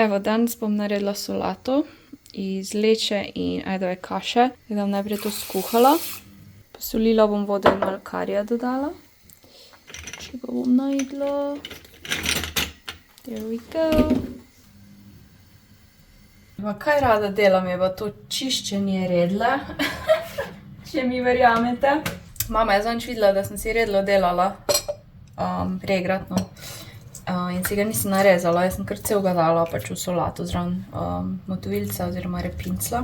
Evo, danes bom naredila solato iz leče in ajdove kaše. Da bom najprej to skuhala. Posolila bom vodo in malo karija dodala. Če pa bom najdla. There we go. Pa kaj rada delam je pa to čiščenje redla. Če mi verjamete. Mama je zadnjič videla, da sem si redlo delala. Regrat, no. In si ga nisem narezala, jaz sem kar celega dala pač v solato zraven motovilca oziroma repincla.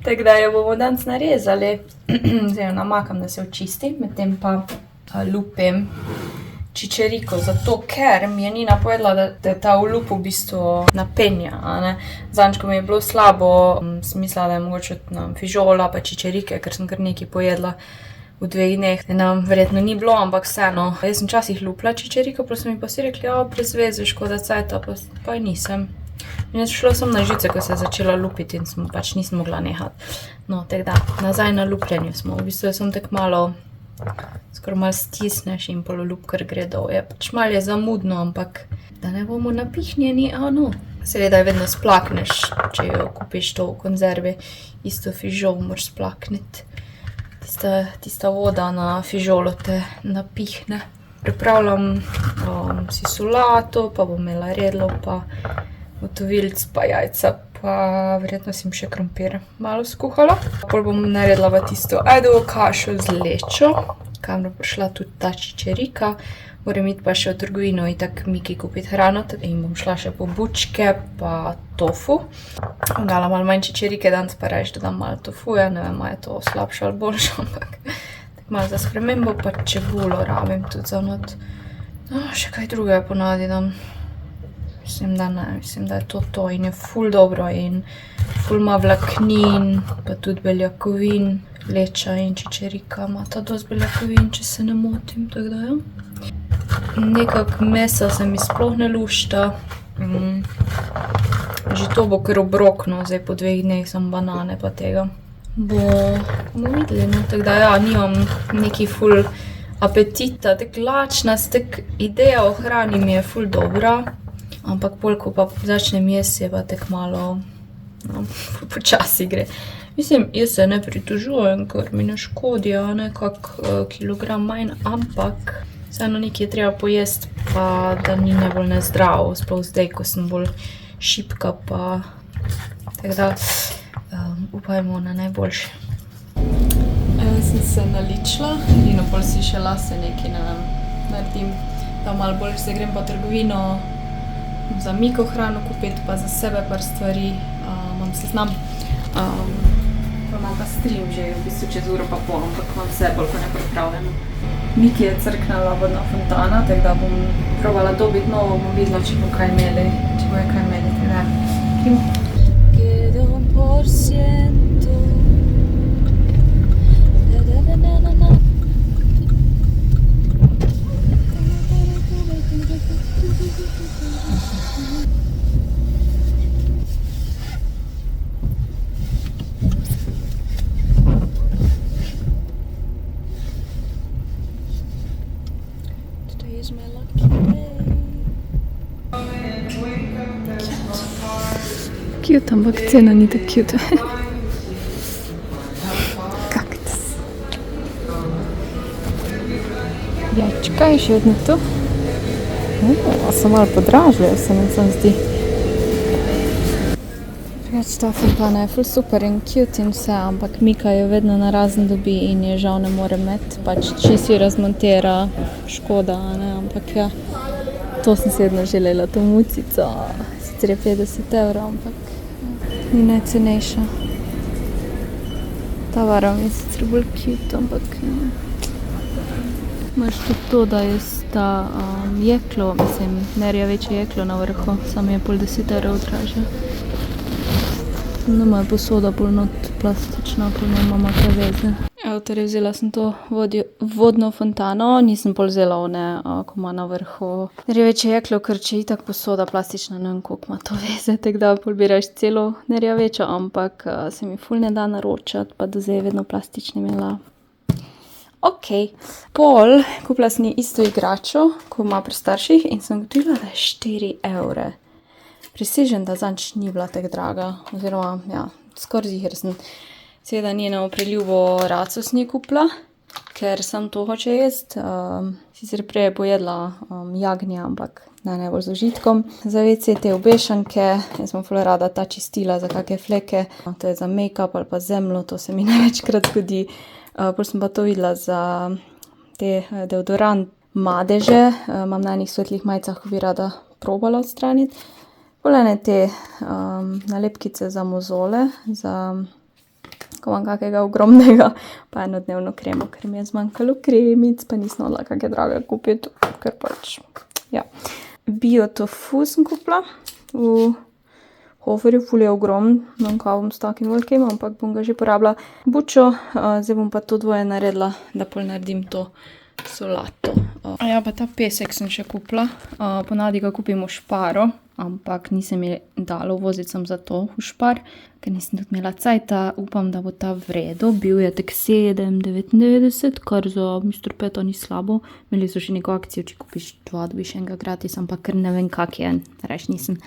Tako da jo bomo danes narezali. Zdaj jo namakam, da se očisti, medtem pa lupim čičeriko, zato ker mi je Nina povedala, da ta v lupu v bistvu napenja, a ne. Zadnjič, ko mi je bilo slabo, sem mislila, da je mogoče fižola pa čičerike, ker sem kar nekaj pojedla v 2 dneh. Nam verjetno ni bilo, ampak vseeno. Jaz sem včasih lupila čičeriko, pa so mi pa vsi rekli, brez veze, škoda cajta, pa nisem. In jaz šla sem na žice, ko se je začela lupiti in pač nisem mogla nehati. No, tako da, nazaj na lupljenju smo. V bistvu sem tako malo, skoraj malo stisneš in pol lup kar gre dol. Je pač malo je zamudno, ampak da ne bomo napihnjeni, no. Seveda je vedno splakneš, če jo kupiš to v konzervi. Isto fižol moraš splakniti. Tista voda na fižolo te napihne. Pripravljam si solato, pa bom imela redlo, pa motovilc, pa jajca, pa verjetno si še krompir malo skuhala. Pol bom naredila pa tisto ajdovo kašo z lečo, kamor bo prišla tudi ta čičerika. Moram iti pa še v trgovino itak Miki kupiti hrano in bom šla še po bučke pa tofu. Bom dala malo manj čičerike, danes pa raje dodam malo tofuja, ne vem, je to slabše ali boljše, ampak tako malo za spremembo, pa čebulo rabim tudi za not. Še kaj drugega ponavadi dam. Mislim, da ne, mislim, da je to in je ful dobro in ful ima vlaknin, pa tudi beljakovin. Leča in čičerika imata dosti beljakovin, če se ne motim, tako da ja. Nekak mesa se mi sploh ne lušta. Že to bo kar obrokno, zdaj po 2 dneh sem banane pa tega. Bomo videli, no, tako da ja, nimam neki ful apetita, tako lačna, tako ideja o hrani mi je ful dobra, ampak pol, ko pa začnem jesti, je pa tako malo, no, počasi gre. Mislim, jaz se ne pritožujem, ker mi ne škodi, kak kilogram manj, ampak vseeno nekaj je treba pojesti, pa da ni najbolj nezdravo, sploh zdaj, ko sem bolj šibka, pa tako da upajmo na najboljše. Evo, sem se naličila in pol si še lase nekaj naredim, da malo bolj se grem pa v trgovino za Miko hrano kupiti, pa za sebe par stvari, imam seznam. Pa imam pa stream že, v bistvu čez uro pa pol, ampak imam vse bolj ko ne pripravljeno. Miki je crknila vodna fontana, tako da bom probala dobiti novo, bom videla, če bojo kaj imeli, tako da. Queda 1%. Cute, ampak cena ni tako cute. Kaktus. Jajčka je še vedno tu. So malo podražile, se mi zdi. Ta fontana je ful super in cute in vse, ampak Mika jo vedno narazen dobi in je žal ne more imeti. Pač čisto razmontira, škoda, ampak ja. To sem si vedno želela, to mucico. Sicer je 50 €, ampak ni najcenejša. Ta vara mi je sicer bolj cute, ampak imaš tudi to, da je ta jeklo, mislim, nerjaveče jeklo na vrhu, samo je pol 10 € dražja. Nama je posoda pol not plastična, pol nema kaj veze. Evo, torej vzela sem to vodno fontano, nisem pol vzela one, ko ima na vrhu nerjaveče jeklo, ker če itak posoda plastična, ne vem, koliko ima to veze, tako da pol bi raje celo nerjavečo, ampak se mi ful ne da naročati, pa do zdaj je vedno plastične imela. Ok, pol kupila sem isto igračo, ko ima pri starših in sem gotovila, da je 4 evre. Prisežem, da zanč ni bila tako draga, oziroma, ja, skoraj ziher sem. Seveda njeno preljubo raco sem kupila, ker sem to hoče jest. Sicer prej je pojedla jagnja, ampak ne najbolj z užitkom. Za WC te obešanke, jaz sem ful rada ta čistila za kakšne fleke. To je za make-up ali pa zemljo, to se mi največkrat zgodi. Pol sem pa to videla za te deodorant madeže. Imam na enih svetlih majicah, ko bi rada probala odstraniti. Pol ene te nalepkice za mozole, ko imam kakega ogromnega, pa enodnevno kremo, ker mi je zmanjkalo kremic, pa nisem hodila kakšne drage kupiti, ker pač, ja. Bio tofu sem kupila v Hoferju, ful je ogromen, ne vem, kaj bom s takim velikim, ampak bom ga že porabila. Bučo, zdaj bom pa to dvoje naredila, da pol naredim to solato. Ja, pa ta pesek sem še kupila. Ponavadi ga kupim v Šparu, ampak nisem je dala voziti sem za to v Špar, ker nisem tudi imela cajta. Upam, da bo ta v redu. Bil je tak 7,99, kar za Mr. Peta ni slabo. Imeli so še neko akcijo, če kupiš 2, dobiš enega gratis, ampak ker ne vem, kak je, reš nisem.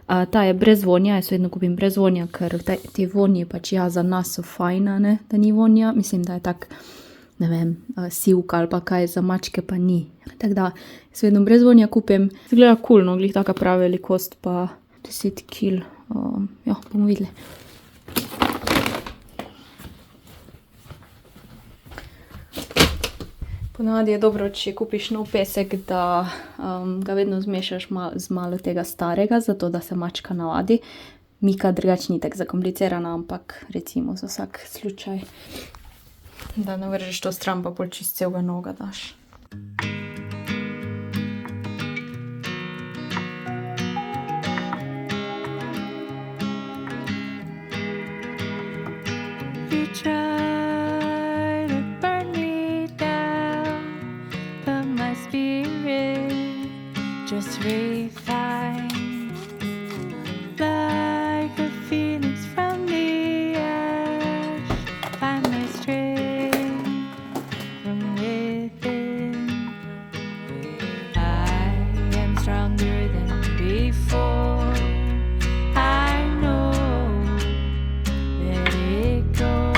Ta je brez vonja, jaz vedno kupim brez vonja, ker te vonje pač ja za nas so fajna, ne, da ni vonja. Mislim, da je tak, ne vem, sivka ali pa kaj, za mačke pa ni. Tako da, jaz vedno brez vonja kupim. Zgleda cool, no, glih taka prava velikost, pa 10 kil. Ja, bomo videli. Ponavadi je dobro, če kupiš nov pesek, da ga vedno zmešaš z malo tega starega, zato da se mačka navadi. Mika drugače ni tako zakomplicirana, ampak recimo za vsak slučaj, da ne vržeš to stran, pa pol čist celega noga daš. Just refined like a phoenix from the ash. Find my strength from within. I am stronger than before. I know let it go.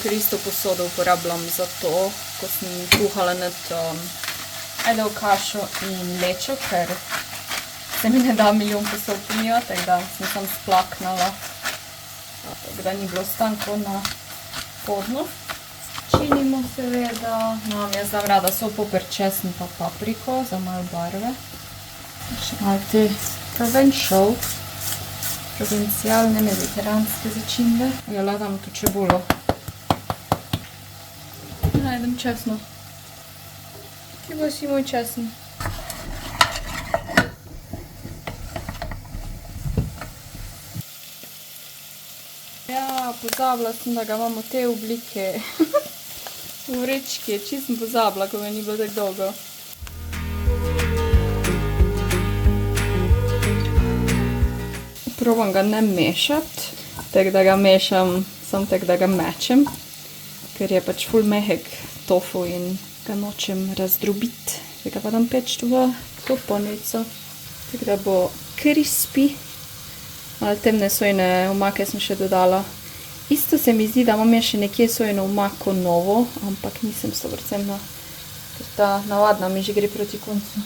Ker isto posodo uporabljam za to, ko sem kuhala nad ajdev kašo in lečo, ker se mi ne da milijon posod pomivati, tako da sem sam splaknala, tako da ni bilo stanko na podnu. Činimo seveda, jaz dam rada sol, poper, česen pa papriko za malo barve. Še malo te provincialne mediteranske začimbe. Ja, dam tu čebulo. Najdem česno. Ti bo si moj česen. Ja, pozabila sem, da ga imamo te oblike v vrečki. Čisto sem pozabila, ko me ni bilo tako dolgo. Probam ga ne mešati, tako da ga mešam, samo tako da ga mečem. Ker je pač ful mehek tofu in ga nočem razdrobiti. Zdaj ga pa dam peč v toponico, tako da bo crispy. Malo temne sojne omake sem še dodala. Isto se mi zdi, da imam še nekje sojeno omako novo, ampak nisem 100%, ker ta navadna mi že gre proti koncu.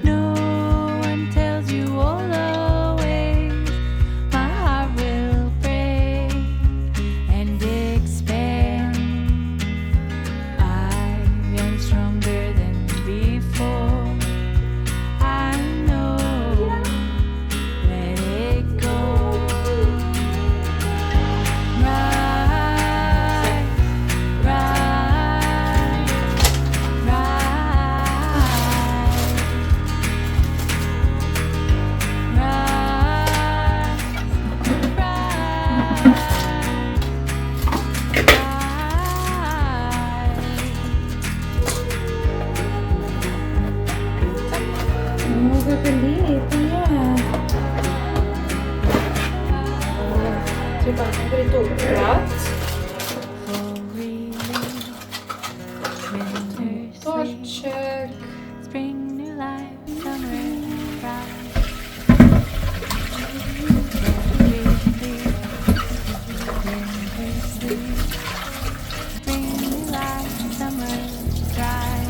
No one tells you all the ways Kako lepo je. Treba najprej to ubrati. Torček. Spring, new life, summer, pride. Spring, new life, summer, pride.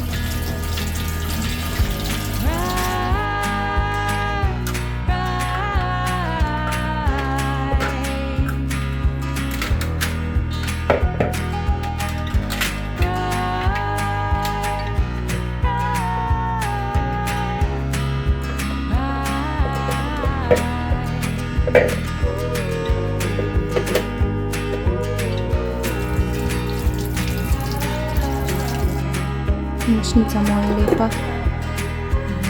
Močnica moja lepa.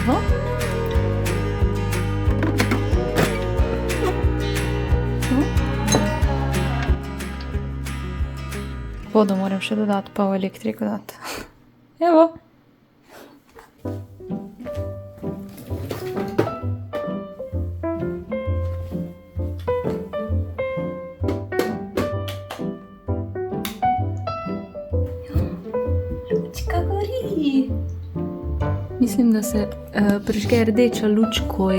Evo. Vodo moram še dodati, pa v elektriko dati. Evo. Lučka gori. Mislim, da se prižge rdeča luč, ko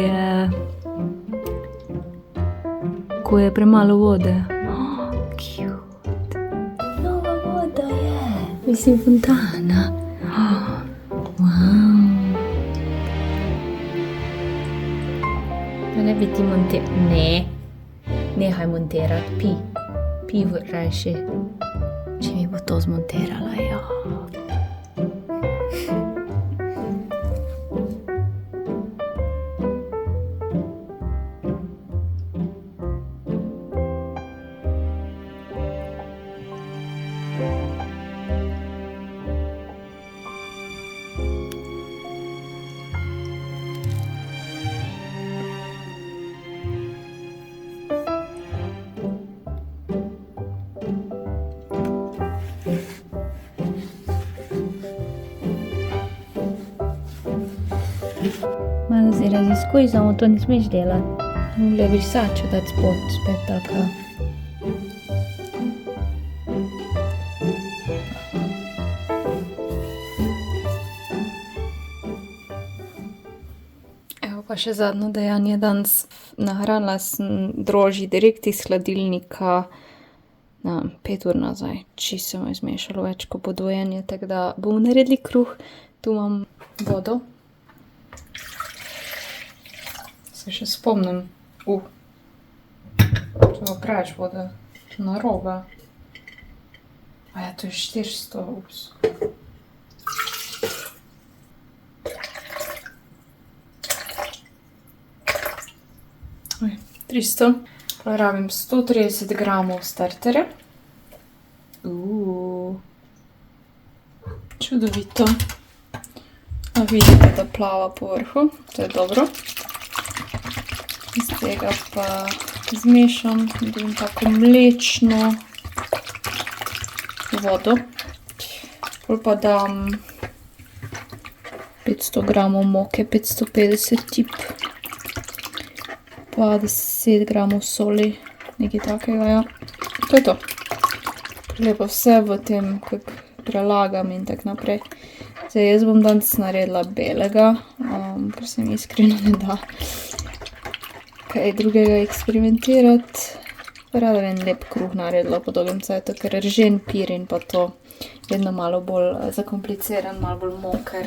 je premalo vode. Cute. Nova voda je. Mislim, fontana. Wow. Da ne bi ti Ne. Nehaj montirati. Pi rajši. Če mi bo to zmontirala, ja. Malo si raziskuj, samo to ne smeš delati. Mogla bi sačo dati spet taka. Evo pa še zadnje dejanje danes. Nahranila sem drožji direkt iz hladilnika 5 ur nazaj. Čisto se mu je zmešalo več kot podvojenje, tako da bomo naredili kruh. Tu imam vodo. Se še spomnim. Če bo preveč vode. Narobe. Aja, to je 400, ups. Oj, 300. Rabim 130 gramov starterja. Čudovito. A vidite, da plava po vrhu. To je dobro. Iz tega pa zmešam, dobim tako mlečno vodo. Pol pa dam 500 gramov moke, 550 tip, pa 10 gramov soli, nekaj takega, ja. To je to. Lepo vse v tem, kako prelagam in tak naprej. Zdaj, jaz bom danes naredila belega, ker se mi iskreno ne da kaj drugega eksperimentirati. Rada bi en lep kruh naredila po dolgem cajtu, ker ržen pir in pa to vedno malo bolj zakompliciran, malo bolj moker.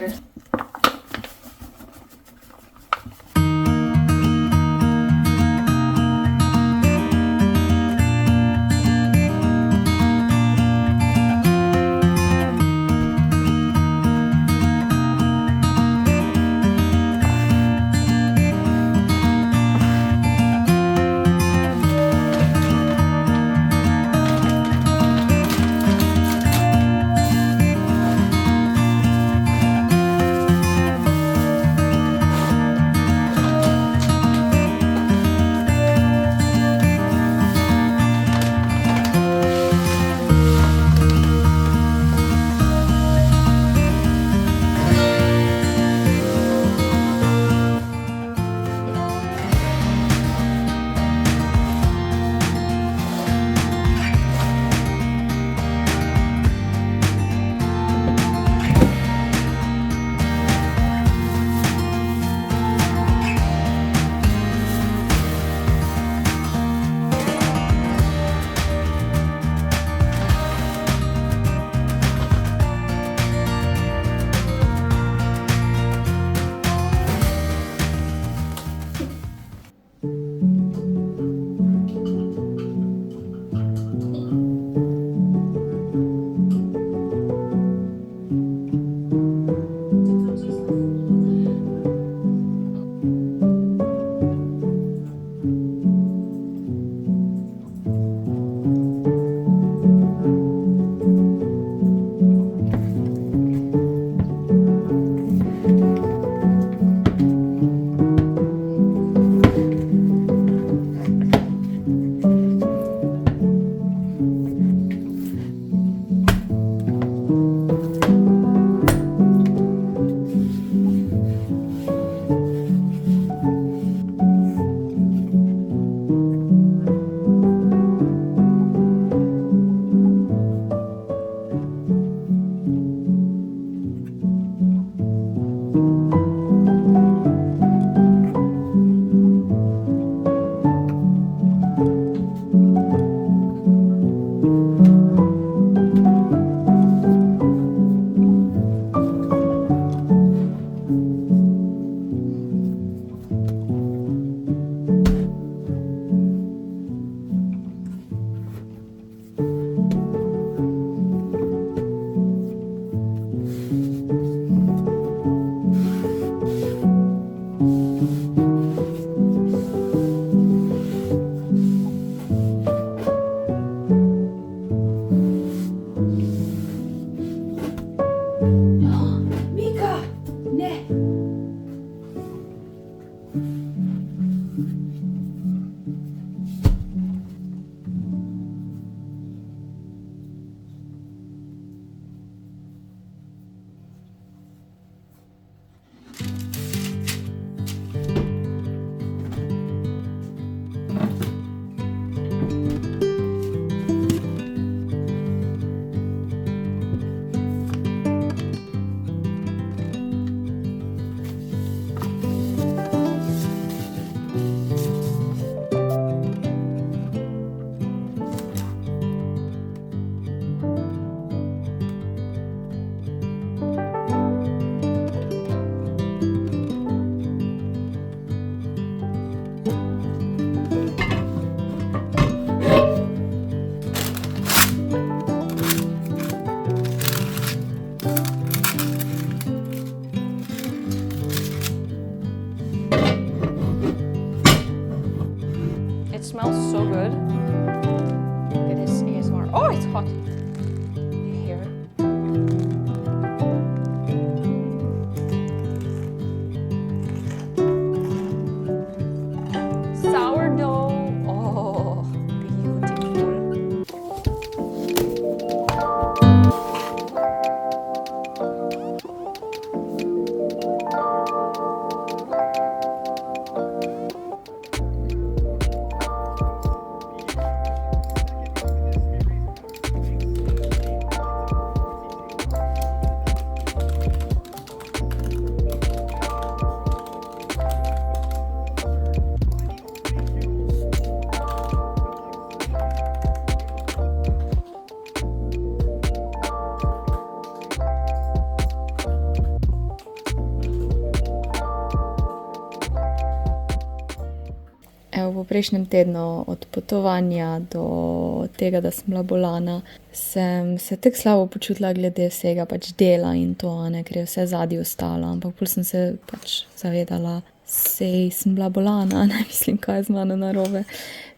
Evo, v prejšnjem tednu od potovanja do tega, da sem bila bolana, sem se tako slabo počutila glede vsega pač dela in to, ne, ker je vse zadnji ostalo. Ampak pol sem se pač zavedala, sej sem bila bolana, ne mislim, kaj je z mano narobe.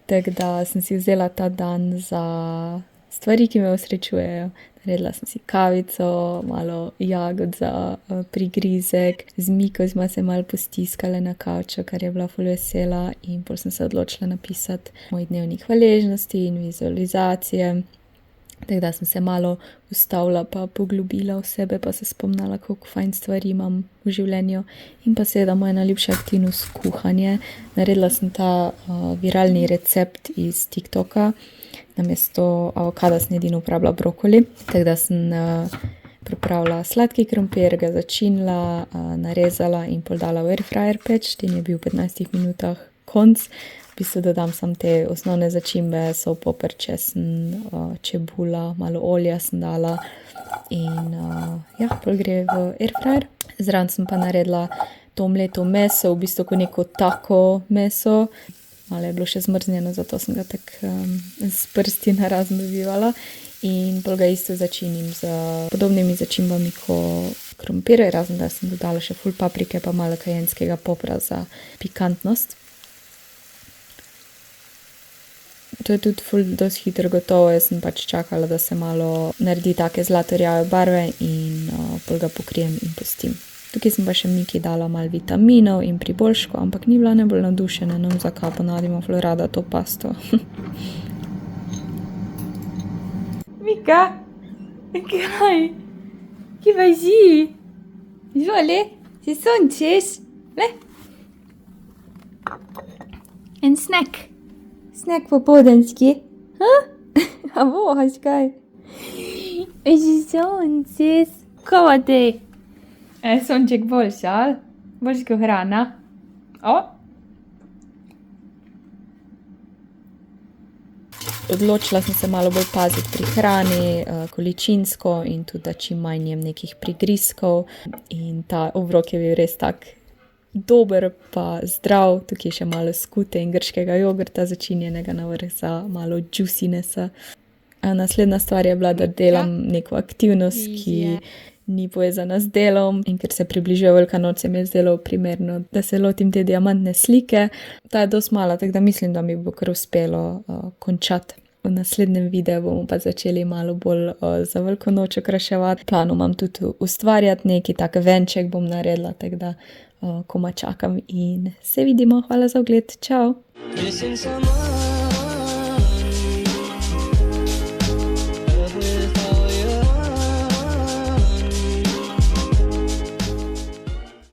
Tako da sem si vzela ta dan za stvari, ki me osrečujejo. Naredila sem si kavico, malo jagod za prigrizek, z Miko smo se malo postiskale na kavču, kar je bila ful vesela in pol sem se odločila napisati moj dnevnik hvaležnosti in vizualizacije. Tako da sem se malo ustavila pa poglobila v sebe pa se spomnila, koliko fajn stvari imam v življenju. In pa seveda moja najljubša aktivnost kuhanje. Naredila sem ta viralni recept iz TikToka. Namesto avokada sem edino uporabila brokoli. Tako da sem pripravila sladki krompir, ga začinila, narezala in pol dala v airfryer peč. In je bil v 15 minutah konc. V bistvu dodam samo te osnovne začimbe, sol, poper, česen, čebula, malo olja sem dala in pol gre v airfryer. Zraven sem pa naredila to mleto meso, v bistvu kot neko tako meso. Malo je bilo še zmrznjeno, zato sem ga tako s prsti narazen dobivala. In pol ga isto začinim z podobnimi začimbami kot krompir, razen da sem dodala še ful paprike pa malo kajenskega popra za pikantnost. To je tudi ful dosti hitro gotovo, jaz sem pač čakala, da se malo naredi take zlatorjave barve in pol ga pokrijem in pustim. Tukaj sem pa še Miki dala malo vitaminov in priboljško, ampak ni bila najbolj navdušena, no zakaj ponavadi ima ful rada to pasto. Mika, kaj? Kje pa si? Izvoli, se sončeš? Le? En snack. Snack popoldanski. A vohaš kaj? Se sončeš? Kava te? Sonček boljši, ali? Boljši kot hrana. Odločila sem se malo bolj paziti pri hrani, količinsko in tudi, da čim manj jem nekih prigrizkov. In ta obrok je bil res tak dober pa zdrav. Tukaj je še malo skute in grškega jogurta začinjenega na vrh za malo juicinessa. Naslednja stvar je bila, da delam neko aktivnost, ki ni povezana z delom in ker se približuje Velika noč, se mi je zdelo primerno, da se lotim te diamantne slike. Ta je dosti mala, tako da mislim, da mi bo kar uspelo končati. V naslednjem videu bomo pa začeli malo bolj za Veliko noč okraševati. V planu imam tudi ustvarjati neki tak venček bom naredila, tako da komaj čakam in se vidimo. Hvala za ogled. Čau!